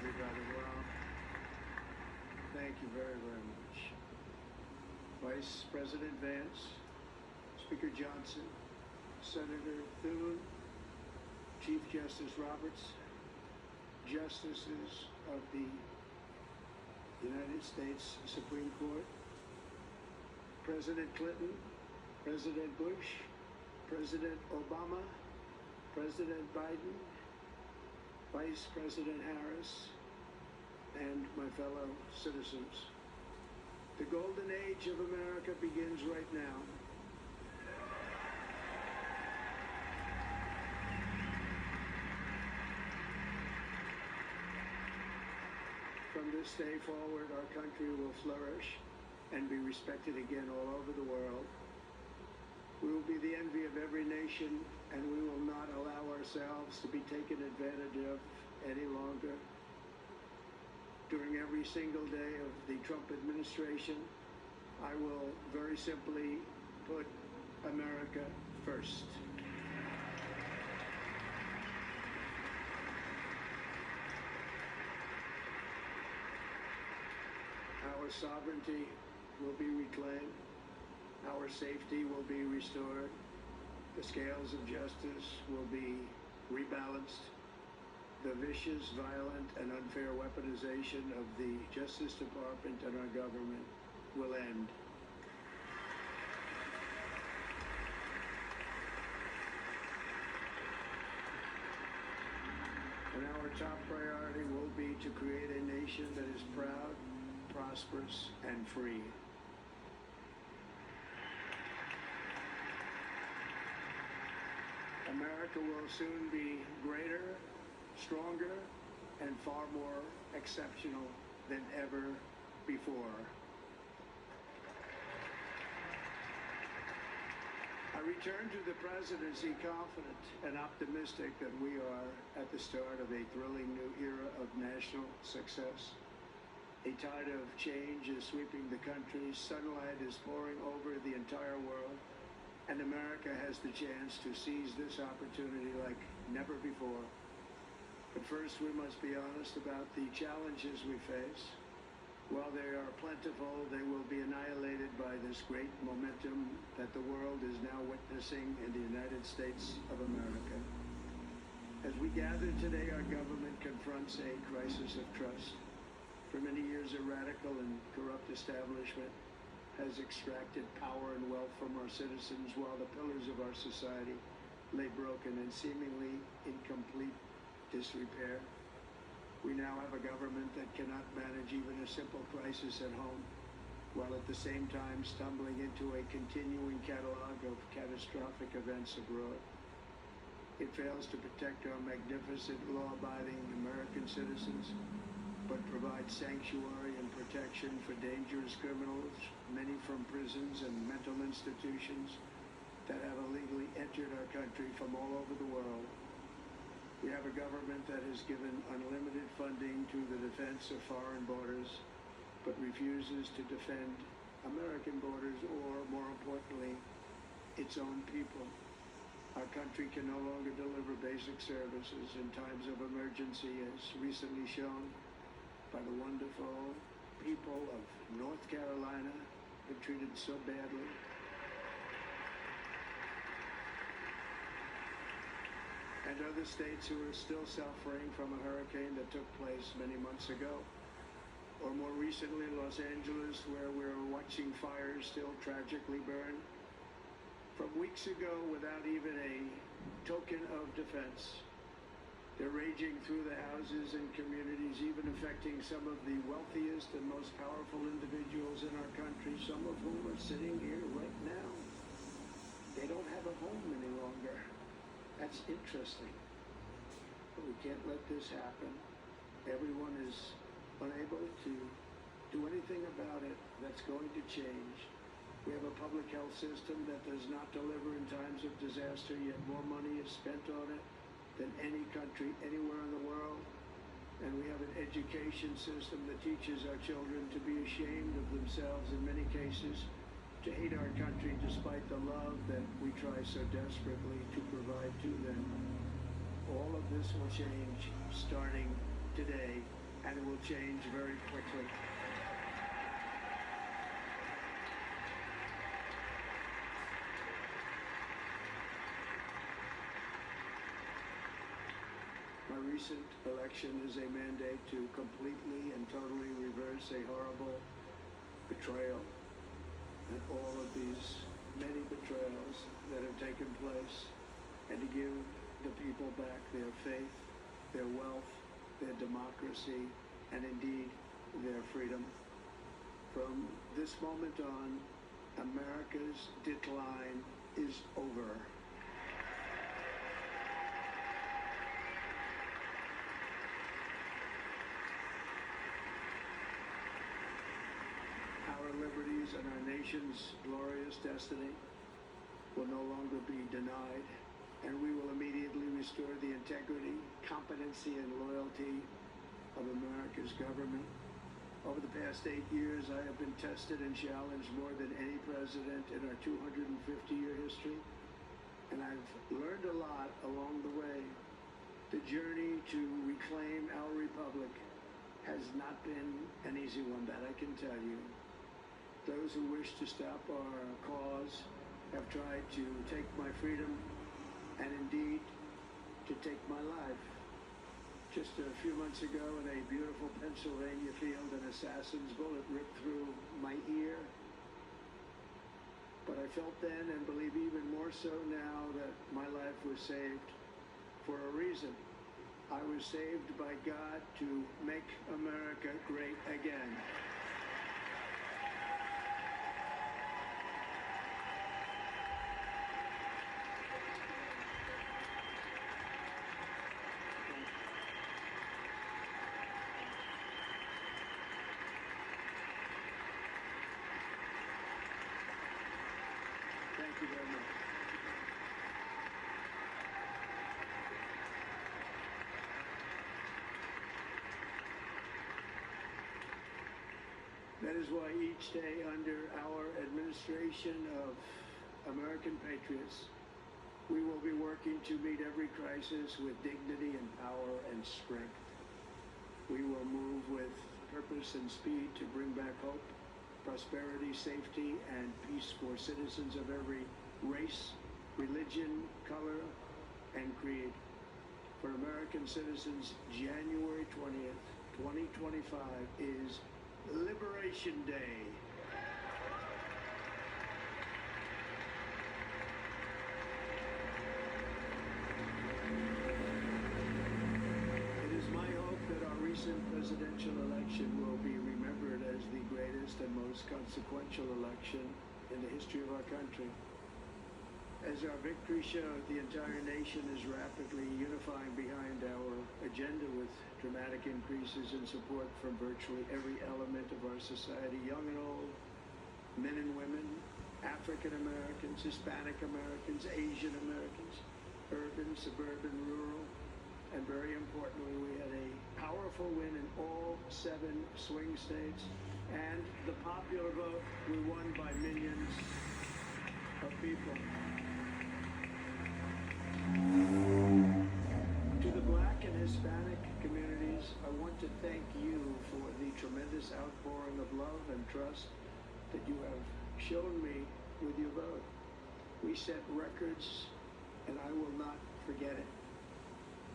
everybody. Well, thank you very, very much. Vice President Vance, Speaker Johnson, Senator Thune, Chief Justice Roberts, Justices of the United States Supreme Court, President Clinton, President Bush, President Obama, President Biden, Vice President Harris, and my fellow citizens. The golden age of America begins right now. From this day forward, our country will flourish and be respected again all over the world. We will be the envy of every nation, and we will not allow ourselves to be taken advantage of any longer. During every single day of the Trump administration, I will very simply put America first. Our sovereignty will be reclaimed. Our safety will be restored. The scales of justice will be rebalanced. The vicious, violent, and unfair weaponization of the Justice Department and our government will end. And our top priority will be to create a nation that is proud, prosperous, and free. America will soon be greater, stronger, and far more exceptional than ever before. I return to the presidency confident and optimistic that we are at the start of a thrilling new era of national success. A tide of change is sweeping the country, sunlight is pouring over the entire world, and America has the chance to seize this opportunity like never before. But first, we must be honest about the challenges we face. While they are plentiful, they will be annihilated by this great momentum that the world is now witnessing in the United States of America. As we gather today, our government confronts a crisis of trust. For many years, a radical and corrupt establishment has extracted power and wealth from our citizens while the pillars of our society lay broken and seemingly in complete disrepair. We now have a government that cannot manage even a simple crisis at home, while at the same time stumbling into a continuing catalog of catastrophic events abroad. It fails to protect our magnificent law-abiding American citizens, but provides sanctuary and protection for dangerous criminals, many from prisons and mental institutions that have illegally entered our country from all over the world. We have a government that has given unlimited funding to the defense of foreign borders, but refuses to defend American borders or, more importantly, its own people. Our country can no longer deliver basic services in times of emergency, as recently shown by the wonderful people of North Carolina, who are treated so badly. And other states who are still suffering from a hurricane that took place many months ago. Or more recently, Los Angeles, where we're watching fires still tragically burn. From weeks ago, without even a token of defense, they're raging through the houses and communities, even affecting some of the wealthiest and most powerful individuals in our country, some of whom are sitting here right now. They don't have a home any longer. That's interesting. But we can't let this happen. Everyone is unable to do anything about it. That's going to change. We have a public health system that does not deliver in times of disaster, yet more money is spent on it than any country anywhere in the world. And we have an education system that teaches our children to be ashamed of themselves in many cases, to hate our country despite the love that we try so desperately to provide to them. All of this will change starting today and it will change very quickly. My recent election is a mandate to completely and totally reverse a horrible betrayal and all of these many betrayals that have taken place, and to give the people back their faith, their wealth, their democracy, and indeed their freedom. From this moment on, America's decline is over. Our liberties and our nation's glorious destiny will no longer be denied, and we will immediately restore the integrity, competency, and loyalty of America's government. Over the past 8 years, I have been tested and challenged more than any president in our 250-year history, and I've learned a lot along the way. The journey to reclaim our republic has not been an easy one, that I can tell you. Those who wish to stop our cause have tried to take my freedom and indeed to take my life. Just a few months ago in a beautiful Pennsylvania field, an assassin's bullet ripped through my ear. But I felt then, and believe even more so now, that my life was saved for a reason. I was saved by God to make America great again. Thank you very much. That is why each day under our administration of American patriots, we will be working to meet every crisis with dignity and power and strength. We will move with purpose and speed to bring back hope, prosperity, safety, and peace for citizens of every race, religion, color, and creed. For American citizens, January 20th, 2025 is Liberation Day. It is my hope that our recent presidential election will be remembered as the greatest and most consequential election in the history of our country. As our victory showed, the entire nation is rapidly unifying behind our agenda with dramatic increases in support from virtually every element of our society, young and old, men and women, African Americans, Hispanic Americans, Asian Americans, urban, suburban, rural, and very importantly, we had a powerful win in all 7 swing states, and the popular vote, we won by millions of people. To the Black and Hispanic communities, I want to thank you for the tremendous outpouring of love and trust that you have shown me with your vote. We set records, and I will not forget it.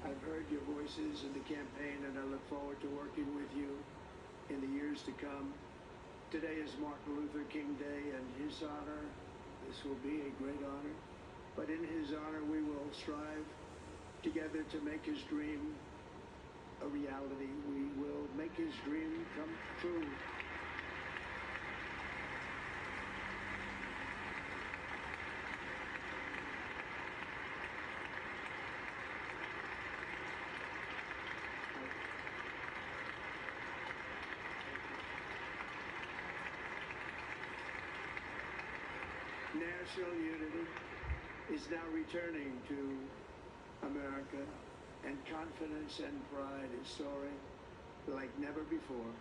I've heard your voices in the campaign, and I look forward to working with you in the years to come. Today is Martin Luther King Day, and his honor, this will be a great honor, but in his honor we will strive together to make his dream a reality. We will make his dream come true. National unity is now returning to America, and confidence and pride is soaring like never before.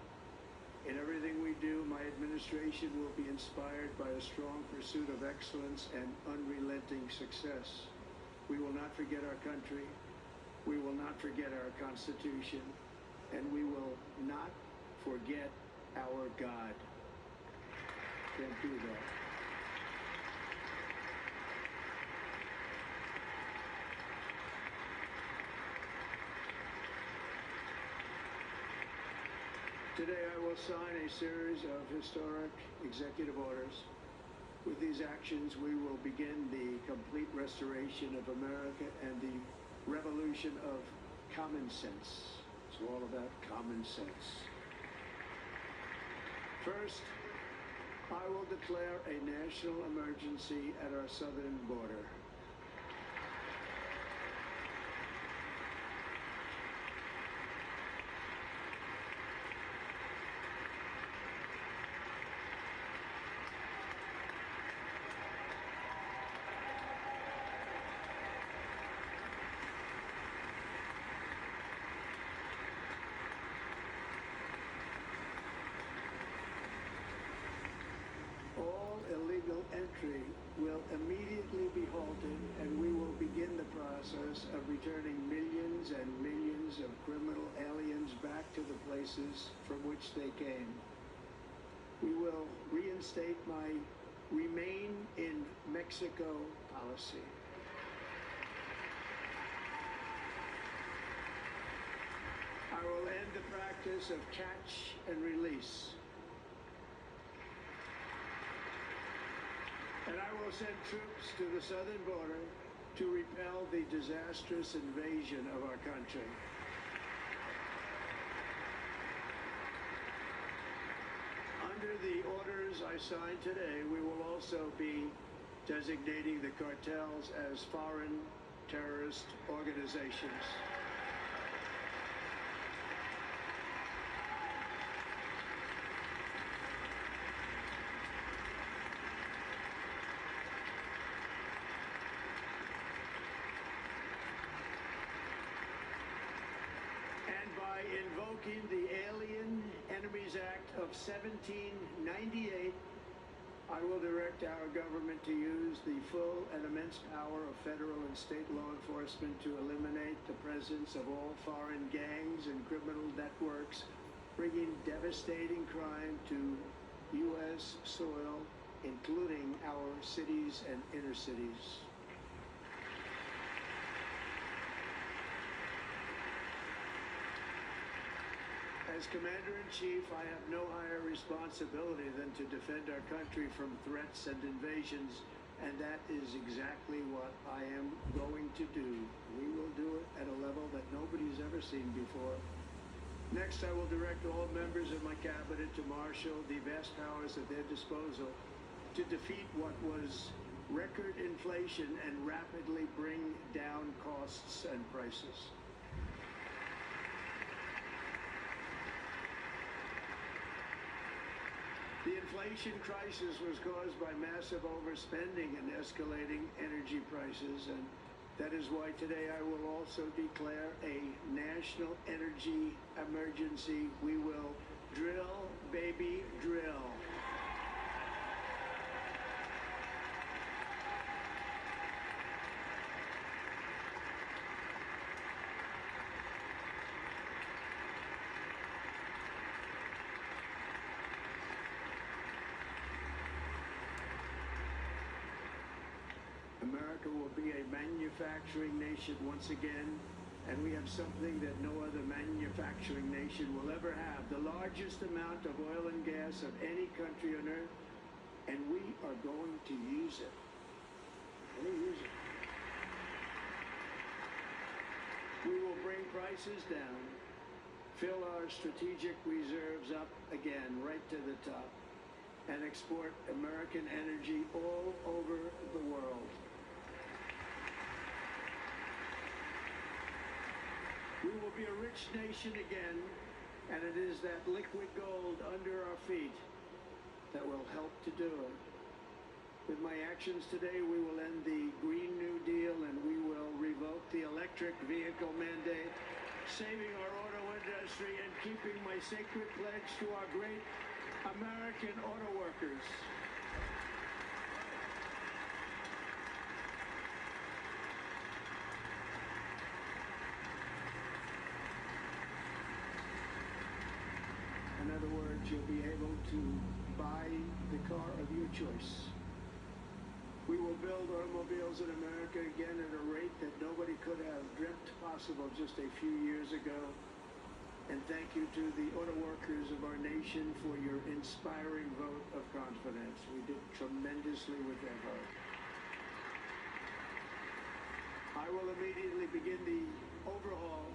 In everything we do, my administration will be inspired by a strong pursuit of excellence and unrelenting success. We will not forget our country. We will not forget our Constitution. and we will not forget our God. Can't do that. Today I will sign a series of historic executive orders. With these actions, we will begin the complete restoration of America and the revolution of common sense. It's all about common sense. First, I will declare a national emergency at our southern border. All illegal entry will immediately be halted, and we will begin the process of returning millions and millions of criminal aliens back to the places from which they came. We will reinstate my Remain in Mexico policy. I will end the practice of catch and release. And I will send troops to the southern border to repel the disastrous invasion of our country. Under the orders I signed today, we will also be designating the cartels as foreign terrorist organizations. By invoking the Alien Enemies Act of 1798, I will direct our government to use the full and immense power of federal and state law enforcement to eliminate the presence of all foreign gangs and criminal networks, bringing devastating crime to U.S. soil, including our cities and inner cities. As Commander-in-Chief, I have no higher responsibility than to defend our country from threats and invasions, and that is exactly what I am going to do. We will do it at a level that nobody's ever seen before. Next, I will direct all members of my cabinet to marshal the vast powers at their disposal to defeat what was record inflation and rapidly bring down costs and prices. The inflation crisis was caused by massive overspending and escalating energy prices, and that is why today I will also declare a national energy emergency. We will drill, baby, drill. America will be a manufacturing nation once again, and we have something that no other manufacturing nation will ever have, the largest amount of oil and gas of any country on earth, and we are going to use it. We will bring prices down, fill our strategic reserves up again, right to the top, and export American energy all over the world. We will be a rich nation again, and it is that liquid gold under our feet that will help to do it. With my actions today, we will end the Green New Deal, and we will revoke the electric vehicle mandate, saving our auto industry and keeping my sacred pledge to our great American auto workers. other words, you'll be able to buy the car of your choice. We will build automobiles in America again at a rate that nobody could have dreamt possible just a few years ago. And thank you to the auto workers of our nation for your inspiring vote of confidence. We did tremendously with that vote. I will immediately begin the overhaul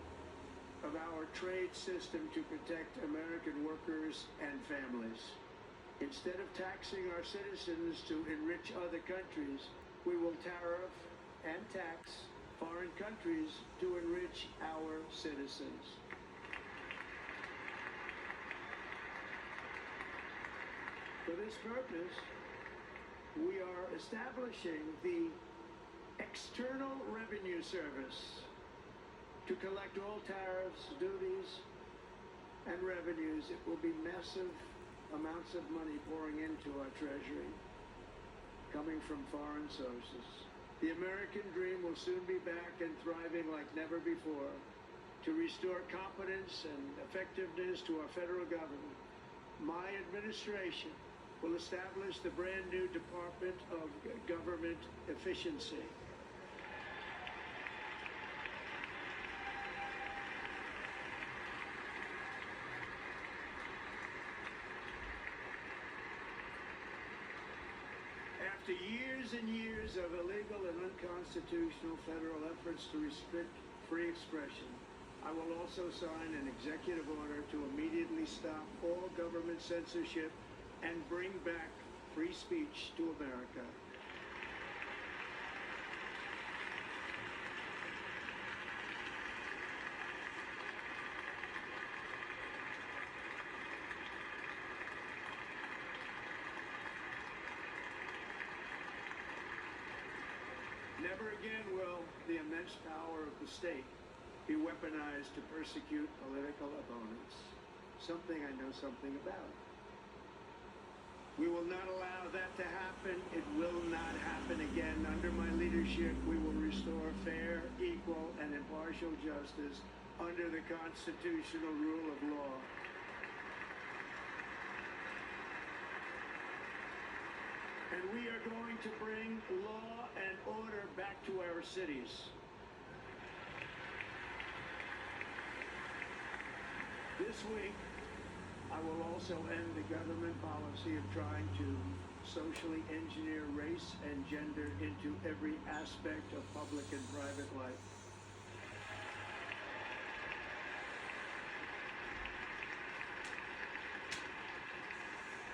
of our trade system to protect American workers and families. Instead of taxing our citizens to enrich other countries, we will tariff and tax foreign countries to enrich our citizens. For this purpose, we are establishing the External Revenue Service to collect all tariffs, duties, and revenues. It will be massive amounts of money pouring into our treasury, coming from foreign sources. The American dream will soon be back and thriving like never before to restore competence and effectiveness to our federal government. My administration will establish the brand new Department of Government Efficiency. After years and years of illegal and unconstitutional federal efforts to restrict free expression, I will also sign an executive order to immediately stop all government censorship and bring back free speech to America. Never again will the immense power of the state be weaponized to persecute political opponents. Something I know something about. We will not allow that to happen. It will not happen again. Under my leadership, we will restore fair, equal, and impartial justice under the constitutional rule of law. And we are going to bring law and order back to our cities. This week, I will also end the government policy of trying to socially engineer race and gender into every aspect of public and private life.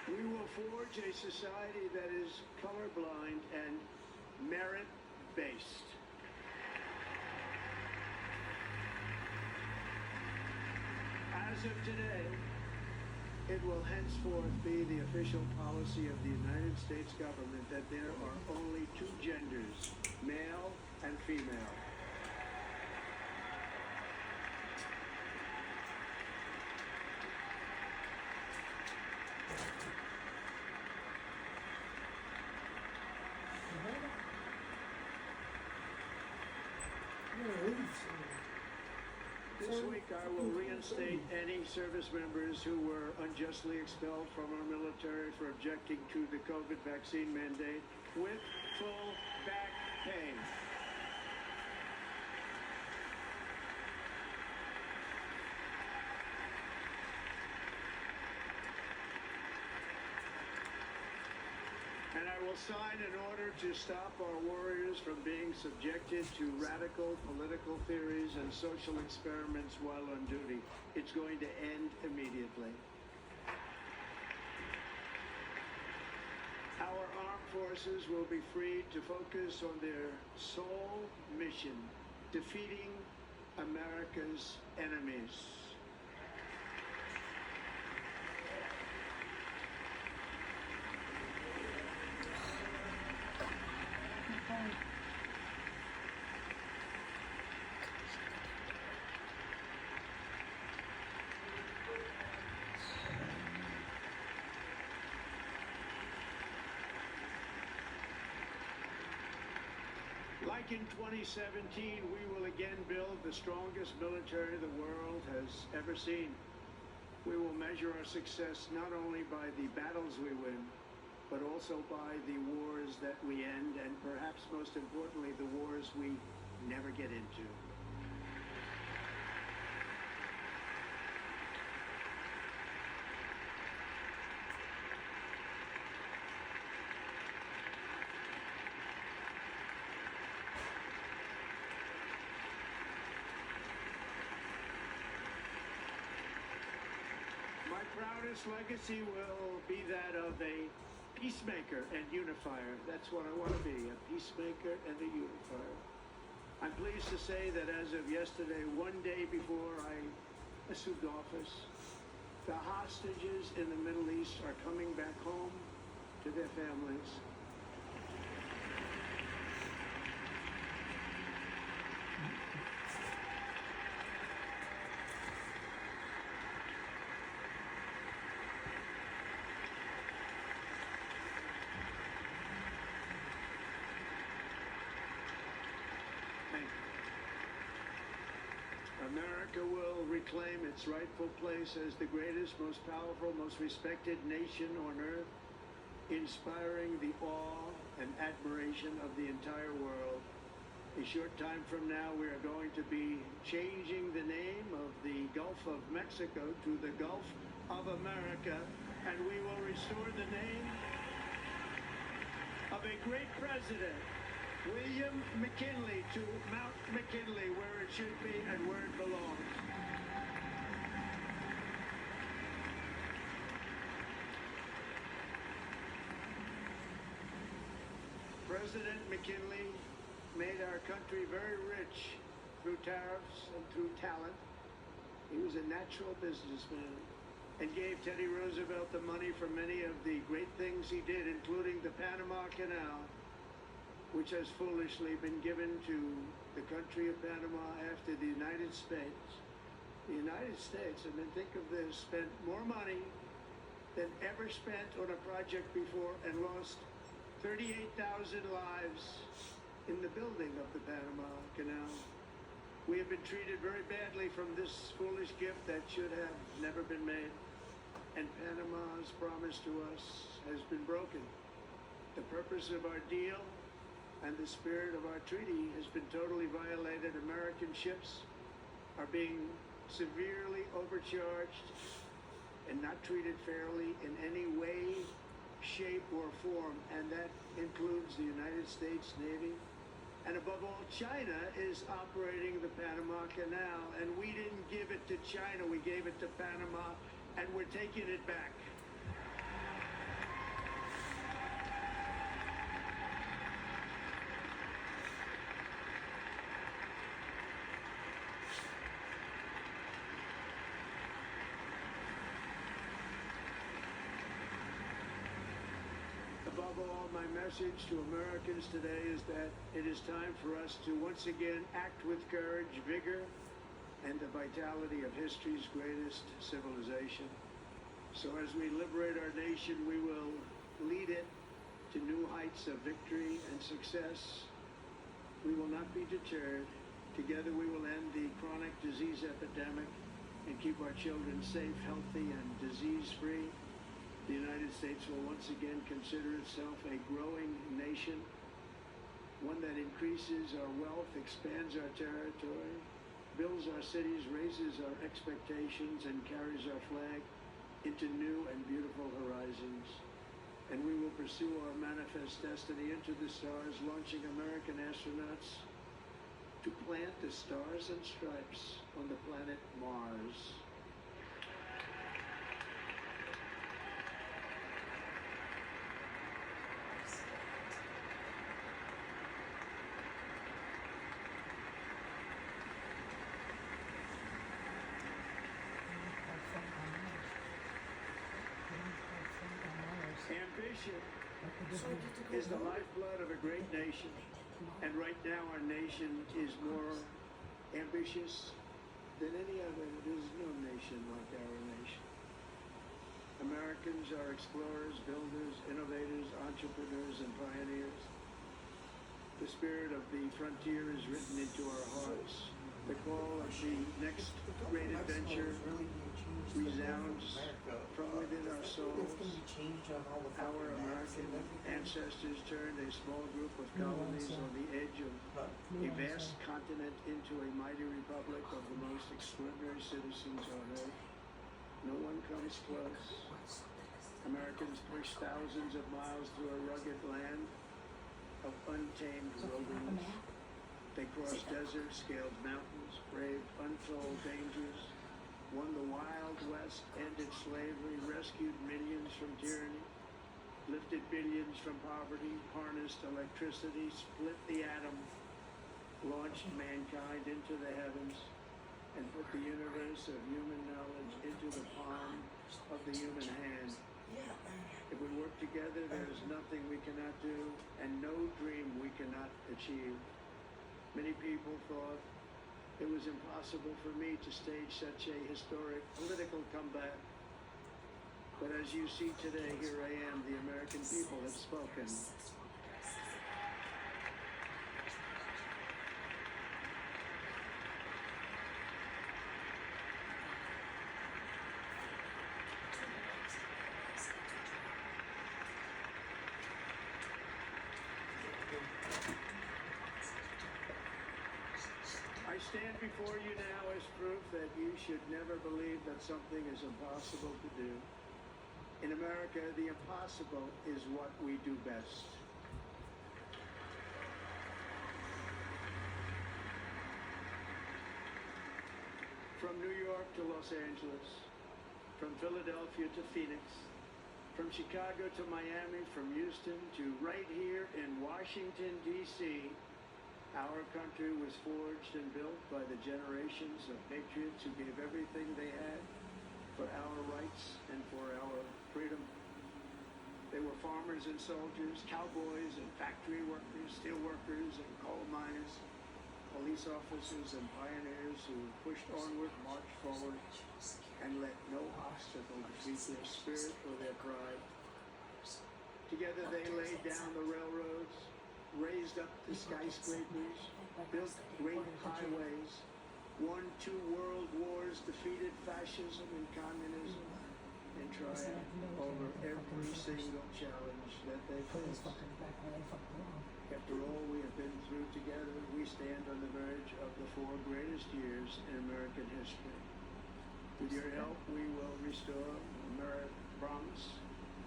We will forge a society that is colorblind and merit-based. As of today, it will henceforth be the official policy of the United States government that there are only two genders, male and female. This week I will reinstate any service members who were unjustly expelled from our military for objecting to the COVID vaccine mandate with full back pay. And I will sign an order to stop our warriors from being subjected to radical political theories and social experiments while on duty. It's going to end immediately. Our armed forces will be free to focus on their sole mission, defeating America's enemies. Like in 2017, we will again build the strongest military the world has ever seen. We will measure our success not only by the battles we win, but also by the wars that we end, and perhaps most importantly, the wars we never get into. My proudest legacy will be that of a peacemaker and unifier. That's what I want to be, a peacemaker and a unifier. I'm pleased to say that as of yesterday, one day before I assumed office, the hostages in the Middle East are coming back home to their families. America will reclaim its rightful place as the greatest, most powerful, most respected nation on earth, inspiring the awe and admiration of the entire world. A short time from now, we are going to be changing the name of the Gulf of Mexico to the Gulf of America, and we will restore the name of a great president, William McKinley, to Mount McKinley, where it should be and where it belongs. President McKinley made our country very rich through tariffs and through talent. He was a natural businessman and gave Teddy Roosevelt the money for many of the great things he did, including the Panama Canal, which has foolishly been given to the country of Panama after the United States. The United States, I mean, think of this, spent more money than ever spent on a project before and lost 38,000 lives in the building of the Panama Canal. We have been treated very badly from this foolish gift that should have never been made. And Panama's promise to us has been broken. The purpose of our deal and the spirit of our treaty has been totally violated. American ships are being severely overcharged and not treated fairly in any way, shape, or form, and that includes the United States Navy. And above all, China is operating the Panama Canal, and we didn't give it to China, we gave it to Panama, and we're taking it back. Above all, my message to Americans today is that it is time for us to once again act with courage, vigor, and the vitality of history's greatest civilization. So as we liberate our nation, we will lead it to new heights of victory and success. We will not be deterred. Together we will end the chronic disease epidemic and keep our children safe, healthy, and disease-free. The United States will once again consider itself a growing nation, one that increases our wealth, expands our territory, builds our cities, raises our expectations, and carries our flag into new and beautiful horizons. And we will pursue our manifest destiny into the stars, launching American astronauts to plant the stars and stripes on the planet Mars. Ambition is the lifeblood of a great nation, and right now our nation is more ambitious than any other. There's no nation like our nation. Americans are explorers, builders, innovators, entrepreneurs, and pioneers. The spirit of the frontier is written into our hearts. The call of the next great adventure resounds from within our souls. Our American ancestors turned a small group of colonies on the edge of a vast continent into a mighty republic of the most extraordinary citizens on earth. No one comes close. Americans pushed thousands of miles through a rugged land of untamed wilderness. They crossed deserts, scaled mountains, braved untold dangers, won the Wild West, ended slavery, rescued millions from tyranny, lifted billions from poverty, harnessed electricity, split the atom, launched mankind into the heavens, and put the universe of human knowledge into the palm of the human hand. If we work together, there is nothing we cannot do, and no dream we cannot achieve. Many people thought it was impossible for me to stage such a historic political comeback. But as you see today, here I am. The American people have spoken. I stand before you now as proof that you should never believe that something is impossible to do. In America, the impossible is what we do best. From New York to Los Angeles, from Philadelphia to Phoenix, from Chicago to Miami, from Houston to right here in Washington, D.C., our country was forged and built by the generations of patriots who gave everything they had for our rights and for our freedom. They were farmers and soldiers, cowboys and factory workers, steel workers and coal miners, police officers and pioneers who pushed onward, marched forward, and let no obstacle defeat their spirit or their pride. Together they laid down the railroads, raised up the skyscrapers, built great highways, won 2 world wars, defeated fascism and communism, and triumphed over every single challenge that they faced. After all we have been through together, we stand on the verge of the 4 greatest years in American history. With your help, we will restore America's promise,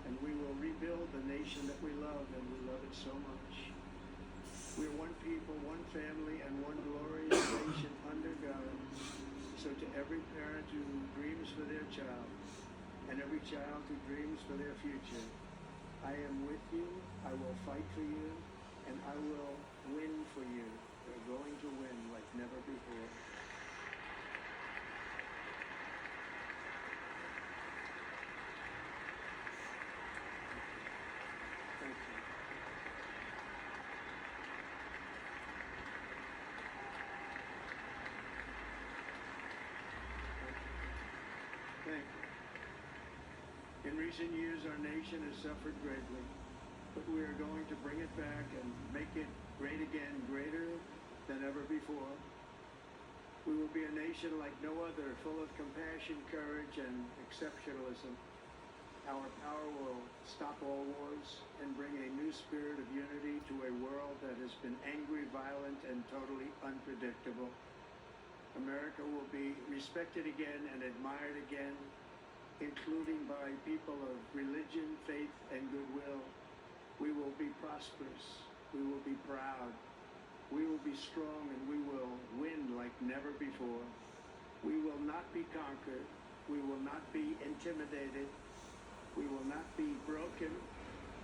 and we will rebuild the nation that we love, and we love it so much. We are one people, one family, and one glorious nation under God. So to every parent who dreams for their child, and every child who dreams for their future, I am with you, I will fight for you, and I will win for you. We're going to win like never before. Thank you. Thank you. In recent years, our nation has suffered greatly, but we are going to bring it back and make it great again, greater than ever before. We will be a nation like no other, full of compassion, courage, and exceptionalism. Our power will stop all wars and bring a new spirit of unity to a world that has been angry, violent, and totally unpredictable. America will be respected again and admired again, including by people of religion, faith, and goodwill. We will be prosperous. We will be proud. We will be strong, and we will win like never before. We will not be conquered. We will not be intimidated. We will not be broken,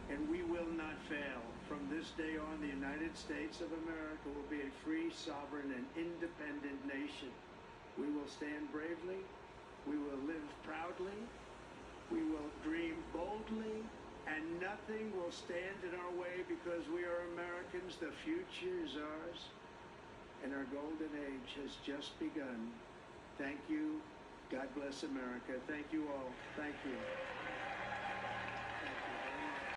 and we will not fail. From this day on, the United States of America will be a free, sovereign, and independent nation. We will stand bravely. We will live proudly. We will dream boldly, and nothing will stand in our way because we are Americans. The future is ours, and our golden age has just begun. Thank you. God bless America. Thank you all. Thank you.